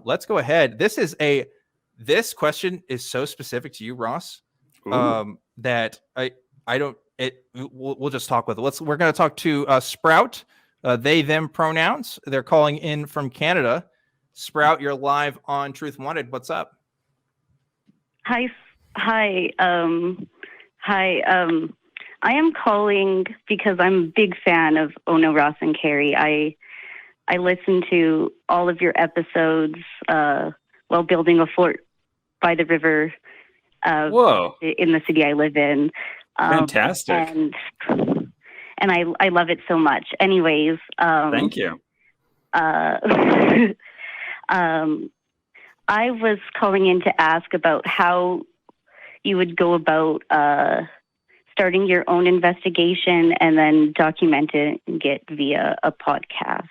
Let's go ahead. This question is so specific to you, Ross, that we'll just talk with it. We're going to talk to Sprout, they, them pronouns. They're calling in from Canada. Sprout, you're live on Truth Wanted. What's up? Hi. I am calling because I'm a big fan of Ono, Ross, and Carrie. I listen to all of your episodes while building a fort by the river in the city I live in. Fantastic. And I love it so much. Anyways. Thank you. I was calling in to ask about how you would go about starting your own investigation and then documenting it via a podcast.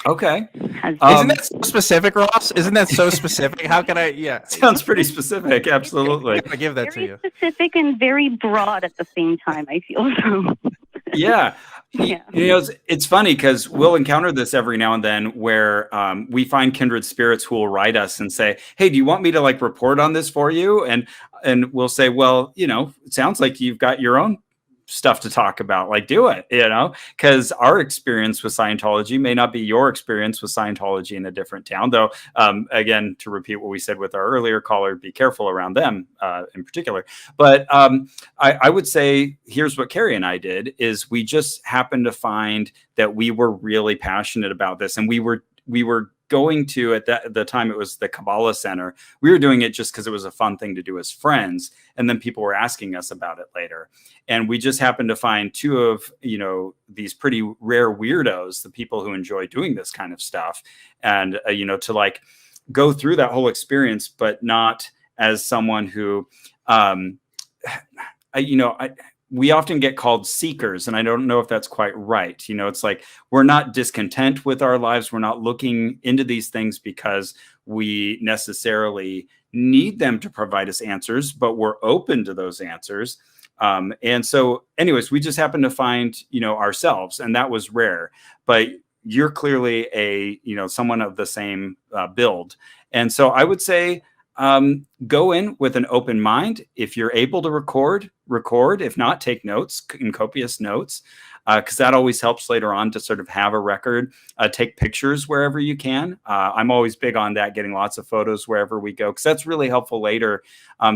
Okay. Isn't that so specific, Ross? Isn't that so specific? How can I? Yeah. Sounds pretty specific. Absolutely. I give that to you. Very specific and very broad at the same time, I feel. Yeah. Yeah. You know, it's funny because we'll encounter this every now and then where we find kindred spirits who will write us and say, hey, do you want me to like report on this for you? And we'll say, well, you know, it sounds like you've got your own stuff to talk about, like do it, you know, because our experience with Scientology may not be your experience with Scientology in a different town, though. Again, to repeat what we said with our earlier caller, be careful around them in particular. But I would say here's what Carrie and I did is we just happened to find that we were really passionate about this, and we were going to, at the time it was the Kabbalah Center. We were doing it just because it was a fun thing to do as friends. And then people were asking us about it later. And we just happened to find two of, you know, these pretty rare weirdos, the people who enjoy doing this kind of stuff. And, you know, to like go through that whole experience, but not as someone who, we often get called seekers, and I don't know if that's quite right. You know, it's like we're not discontent with our lives. We're not looking into these things because we necessarily need them to provide us answers, but we're open to those answers. And so anyways, we just happened to find, you know, ourselves, and that was rare. But you're clearly someone of the same build. And so I would say, go in with an open mind. If you're able to record. If not, take notes, in copious notes, because that always helps later on to sort of have a record. Take pictures wherever you can. I'm always big on that, getting lots of photos wherever we go, because that's really helpful later,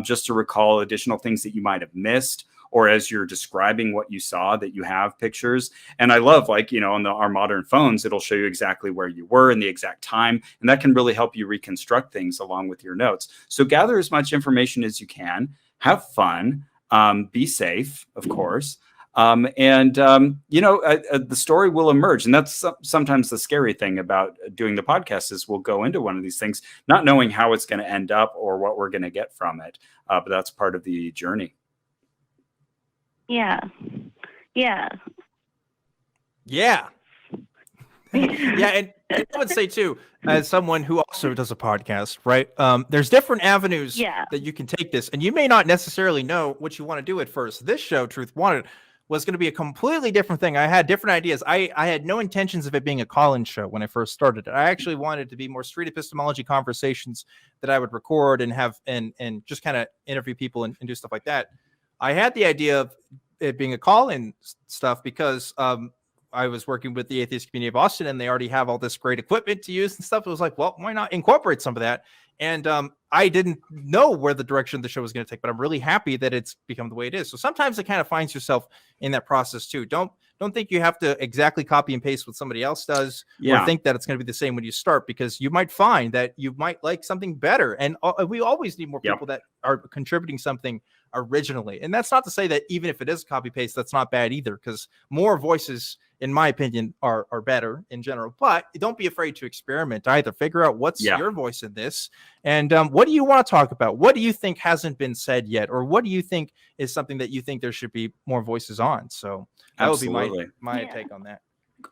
just to recall additional things that you might have missed, or as you're describing what you saw, that you have pictures. And I love, like, you know, on our modern phones, it'll show you exactly where you were and the exact time. And that can really help you reconstruct things along with your notes. So gather as much information as you can, have fun, be safe, of course. The story will emerge. And that's sometimes the scary thing about doing the podcast is we'll go into one of these things, not knowing how it's going to end up or what we're going to get from it. But that's part of the journey. Yeah. Yeah. And I would say too, as someone who also does a podcast, right? There's different avenues that you can take this, and you may not necessarily know what you want to do at first. This show, Truth Wanted, was going to be a completely different thing. I had different ideas. I had no intentions of it being a call-in show when I first started it. I actually wanted to be more street epistemology conversations that I would record and have and just kind of interview people and do stuff like that. I had the idea of it being a call-in stuff because I was working with the Atheist Community of Austin, and they already have all this great equipment to use and stuff. It was like, well, why not incorporate some of that? And I didn't know where the direction the show was going to take, but I'm really happy that it's become the way it is. So sometimes it kind of finds yourself in that process too. Don't think you have to exactly copy and paste what somebody else does, or think that it's going to be the same when you start, because you might find that you might like something better. And we always need more people that are contributing something originally. And that's not to say that even if it is copy paste, that's not bad either, because more voices, in my opinion, are better in general. But don't be afraid to experiment either. Figure out what's your voice in this, and what do you want to talk about? What do you think hasn't been said yet, or what do you think is something that you think there should be more voices on? So that would be my take on that.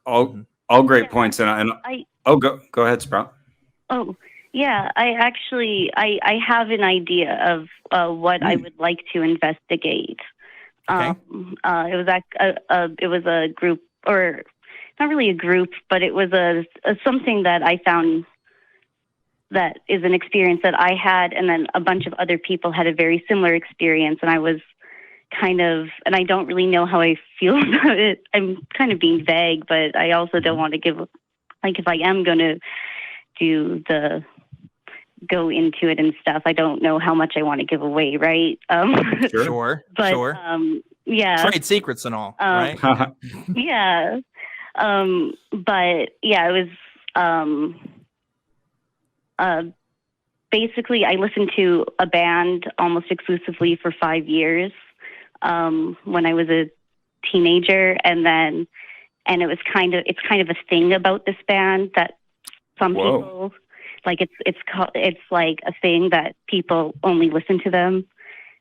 All great points. And go ahead, Sprout. Oh, yeah. I have an idea of what I would like to investigate. Okay. It was a group, or not really a group, but it was a something that I found that is an experience that I had, and then a bunch of other people had a very similar experience, and I was kind of, and I don't really know how I feel about it. I'm kind of being vague, but I also don't want to give, like, if I am going to go into it and stuff, I don't know how much I want to give away, right? Sure. But, sure. Yeah. Trade secrets and all, right? Yeah. But yeah, it was, basically I listened to a band almost exclusively for 5 years, when I was a teenager. And it's kind of a thing about this band that some people, like, it's like a thing that people only listen to them.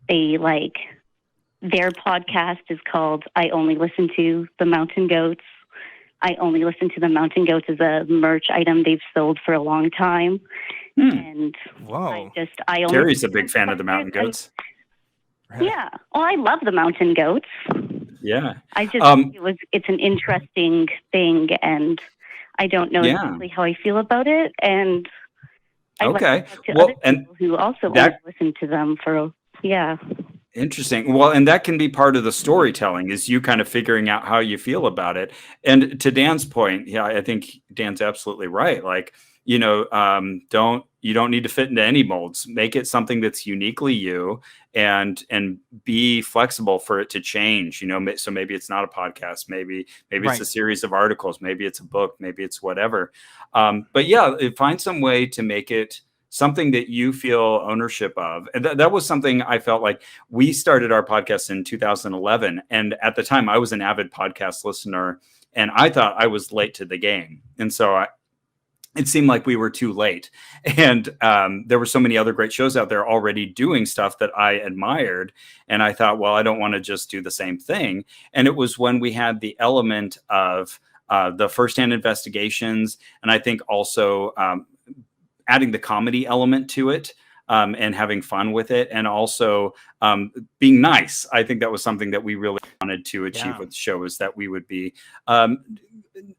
They like, their podcast is called I Only Listen to the Mountain Goats. I Only Listen to the Mountain Goats is a merch item they've sold for a long time. And whoa. Carrie's a big fan of the Mountain Goats. Yeah. Well, I love the Mountain Goats. Yeah. I just it's an interesting thing, and I don't know exactly how I feel about it. And I like to talk to other people who also only listen to them Interesting. Well, and that can be part of the storytelling, is you kind of figuring out how you feel about it. And to Dan's point, yeah, I think Dan's absolutely right. Like, you know, you don't need to fit into any molds. Make it something that's uniquely you, and be flexible for it to change. You know, so maybe it's not a podcast, maybe it's a series of articles, maybe it's a book, maybe it's whatever. But yeah, find some way to make it something that you feel ownership of. And that was something I felt like. We started our podcast in 2011. And at the time I was an avid podcast listener, and I thought I was late to the game. And so it seemed like we were too late. And there were so many other great shows out there already doing stuff that I admired. And I thought, well, I don't want to just do the same thing. And it was when we had the element of the firsthand investigations. And I think also adding the comedy element to it, and having fun with it. And also being nice. I think that was something that we really wanted to achieve with the show, is that we would be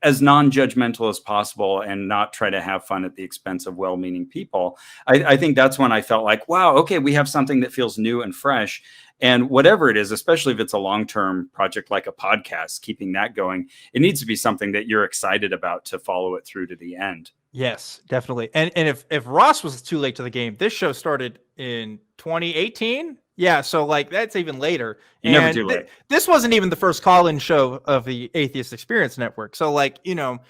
as non-judgmental as possible and not try to have fun at the expense of well-meaning people. I think that's when I felt like, wow, okay, we have something that feels new and fresh. And whatever it is, especially if it's a long-term project like a podcast, keeping that going, it needs to be something that you're excited about to follow it through to the end. Yes, definitely. And if Ross was too late to the game, this show started in 2018. Yeah, so like that's even later. You're never too late. This wasn't even the first call-in show of the Atheist Experience Network. So like, you know,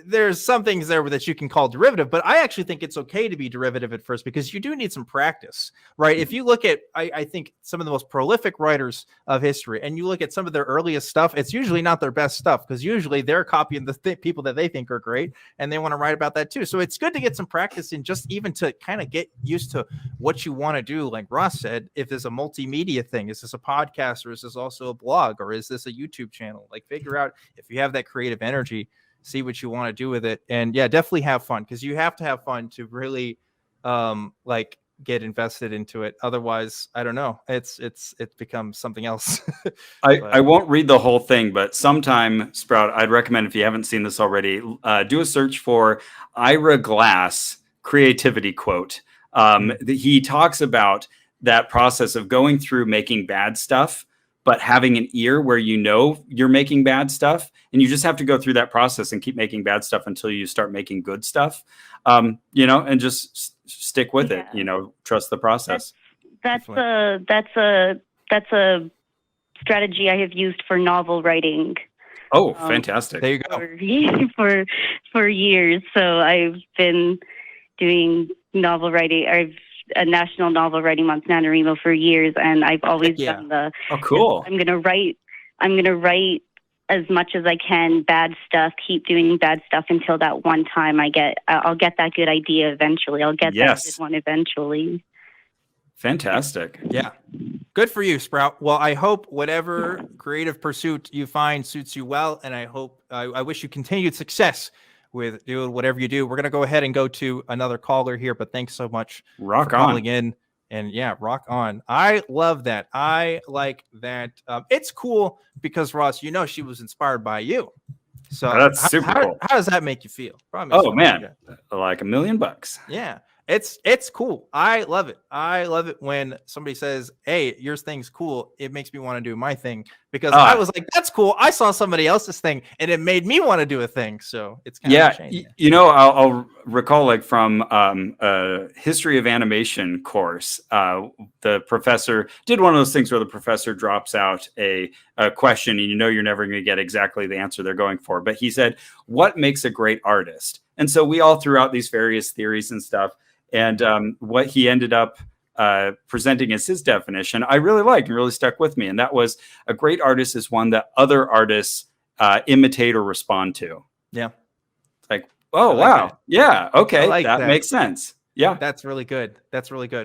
there's some things there that you can call derivative, but I actually think it's okay to be derivative at first, because you do need some practice, right? If you look at, I think some of the most prolific writers of history, and you look at some of their earliest stuff, it's usually not their best stuff, because usually they're copying the people that they think are great, and they want to write about that too. So it's good to get some practice in, just even to kind of get used to what you want to do. Like Ross said, if there's a multimedia thing, is this a podcast, or is this also a blog, or is this a YouTube channel? Like, figure out if you have that creative energy, see what you want to do with it. And yeah, definitely have fun, because you have to have fun to really like get invested into it. Otherwise, I don't know, it becomes something else. I won't read the whole thing, but sometime, Sprout, I'd recommend, if you haven't seen this already, do a search for Ira Glass creativity quote. He talks about that process of going through making bad stuff, but having an ear where you know you're making bad stuff, and you just have to go through that process and keep making bad stuff until you start making good stuff, you know, and just stick with it, you know, trust the process. That's a strategy I have used for novel writing. Oh, fantastic. There you go. For years. So I've been doing novel writing. I've a National Novel Writing Month, NaNoWriMo, for years, and I've always done cool. I'm gonna write as much as I can, bad stuff, keep doing bad stuff until that one time I'll get that good idea eventually. I'll get that good one eventually. Fantastic. Yeah. Good for you, Sprout. Well, I hope whatever creative pursuit you find suits you well, and I wish you continued success with doing whatever you do. We're going to go ahead and go to another caller here, but thanks so much for calling in. And yeah, rock on. I love that. I like that. It's cool because, Ross, you know, she was inspired by you. So That's super cool. How does that make you feel? Probably makes Oh you feel man, like $1 million. Yeah, it's cool. I love it. I love it when somebody says, "Hey, your thing's cool." It makes me want to do my thing because I was like, "That's cool." I saw somebody else's thing, and it made me want to do a thing. So it's kind of a chain. You know, I'll recall like from a history of animation course. The professor did one of those things where the professor drops out a question, and you know you're never going to get exactly the answer they're going for. But he said, "What makes a great artist?" And so we all threw out these various theories and stuff. And what he ended up presenting as his definition, I really liked and really stuck with me. And that was, a great artist is one that other artists imitate or respond to. Yeah. Like, oh, wow. That. Yeah. Okay. Like that makes sense. Yeah. That's really good. That's really good.